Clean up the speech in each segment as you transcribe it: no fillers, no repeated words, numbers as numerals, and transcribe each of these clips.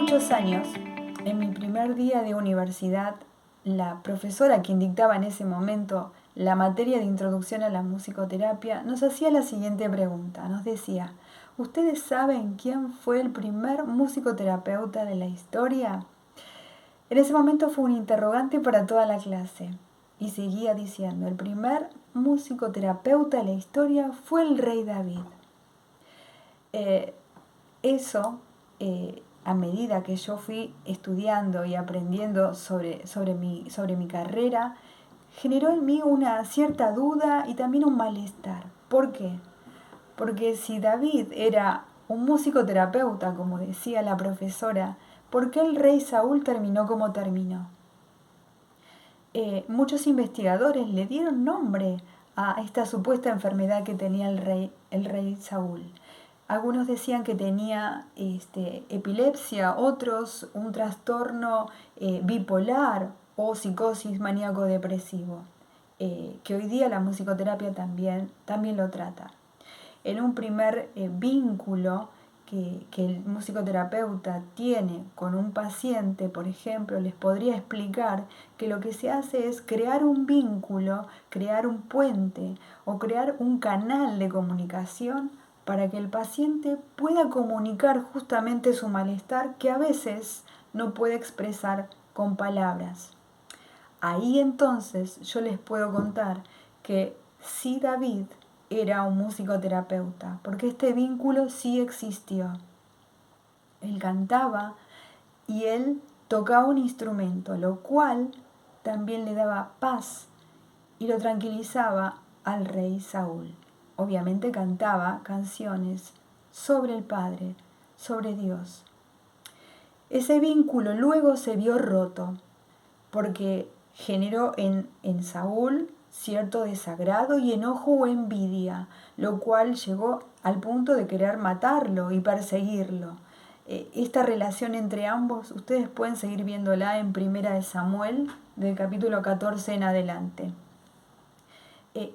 muchos años, en mi primer día de universidad, la profesora quien dictaba en ese momento la materia de introducción a la musicoterapia nos hacía la siguiente pregunta. Nos decía, ¿ustedes saben quién fue el primer musicoterapeuta de la historia? En ese momento fue un interrogante para toda la clase y seguía diciendo, el primer musicoterapeuta de la historia fue el rey David. Eh, Eso, a medida que yo fui estudiando y aprendiendo sobre mi carrera, generó en mí una cierta duda y también un malestar. ¿Por qué? Porque si David era un musicoterapeuta, como decía la profesora, ¿por qué el rey Saúl terminó como terminó? Muchos investigadores le dieron nombre a esta supuesta enfermedad que tenía el rey Saúl. Algunos decían que tenía epilepsia, otros un trastorno bipolar o psicosis maníaco-depresivo, que hoy día la musicoterapia también lo trata. En un primer vínculo que el musicoterapeuta tiene con un paciente, por ejemplo, les podría explicar que lo que se hace es crear un vínculo, crear un puente o crear un canal de comunicación para que el paciente pueda comunicar justamente su malestar que a veces no puede expresar con palabras. Ahí entonces yo les puedo contar que sí, David era un musicoterapeuta, porque este vínculo sí existió. Él cantaba y él tocaba un instrumento, lo cual también le daba paz y lo tranquilizaba al rey Saúl. Obviamente cantaba canciones sobre el Padre, sobre Dios. Ese vínculo luego se vio roto porque generó en Saúl cierto desagrado y enojo o envidia, lo cual llegó al punto de querer matarlo y perseguirlo. Esta relación entre ambos, ustedes pueden seguir viéndola en Primera de Samuel, del capítulo 14 en adelante.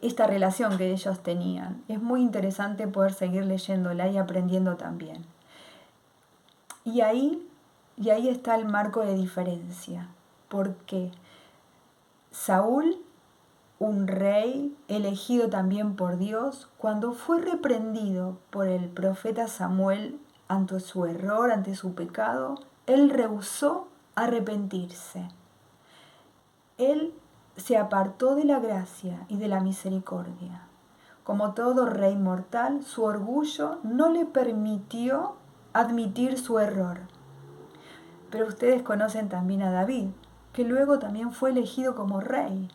Esta relación que ellos tenían. Es muy interesante poder seguir leyéndola y aprendiendo también. Y ahí está el marco de diferencia. Porque Saúl, un rey elegido también por Dios, cuando fue reprendido por el profeta Samuel ante su error, ante su pecado, él rehusó arrepentirse. Él se apartó de la gracia y de la misericordia. Como todo rey mortal, su orgullo no le permitió admitir su error. Pero ustedes conocen también a David, que luego también fue elegido como rey.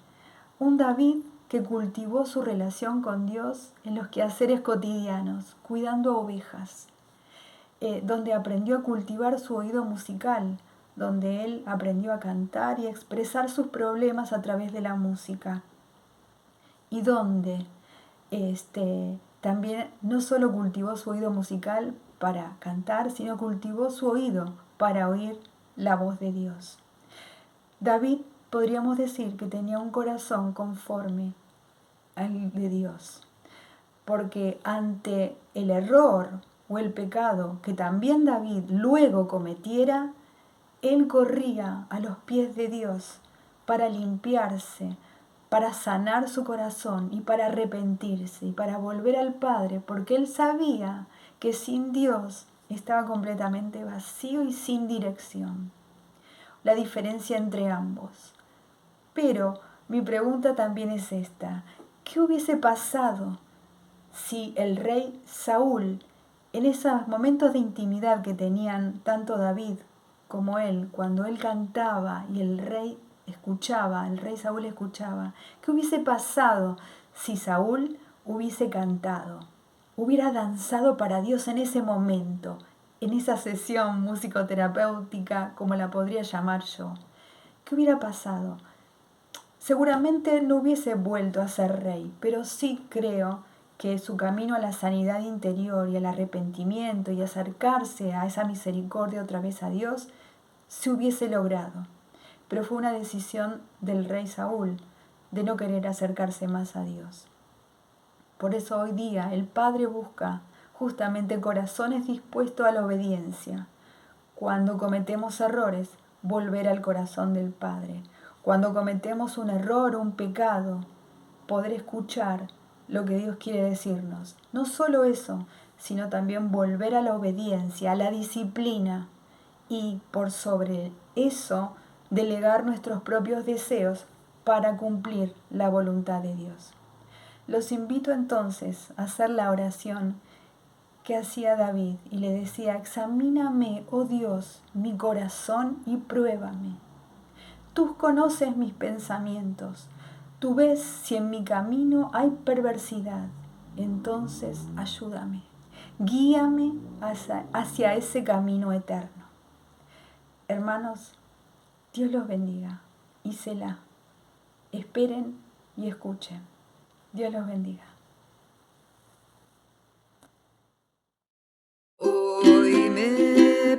Un David que cultivó su relación con Dios en los quehaceres cotidianos, cuidando ovejas, donde aprendió a cultivar su oído musical, donde él aprendió a cantar y a expresar sus problemas a través de la música. Y donde también no solo cultivó su oído musical para cantar, sino cultivó su oído para oír la voz de Dios. David podríamos decir que tenía un corazón conforme al de Dios, porque ante el error o el pecado que también David luego cometiera, él corría a los pies de Dios para limpiarse, para sanar su corazón y para arrepentirse y para volver al Padre, porque él sabía que sin Dios estaba completamente vacío y sin dirección. La diferencia entre ambos. Pero mi pregunta también es esta: ¿qué hubiese pasado si el rey Saúl, en esos momentos de intimidad que tenían tanto David como él, cuando él cantaba y el rey Saúl escuchaba, qué hubiese pasado si Saúl hubiese cantado, hubiera danzado para Dios en ese momento, en esa sesión musicoterapéutica, como la podría llamar yo? ¿Qué hubiera pasado? Seguramente no hubiese vuelto a ser rey, pero sí creo que su camino a la sanidad interior y al arrepentimiento y acercarse a esa misericordia otra vez a Dios se hubiese logrado. Pero fue una decisión del rey Saúl de no querer acercarse más a Dios. Por eso hoy día el Padre busca justamente corazones dispuestos a la obediencia, Cuando cometemos errores, volver al corazón del Padre. Cuando cometemos un error, un pecado, poder escuchar lo que Dios quiere decirnos. No solo eso, sino también volver a la obediencia, a la disciplina y por sobre eso delegar nuestros propios deseos para cumplir la voluntad de Dios. Los invito entonces a hacer la oración que hacía David y le decía: examíname, oh Dios, mi corazón y pruébame. Tú conoces mis pensamientos, tú ves si en mi camino hay perversidad, entonces ayúdame, guíame hacia ese camino eterno. Hermanos, Dios los bendiga y Selah. Esperen y escuchen. Dios los bendiga. Hoy me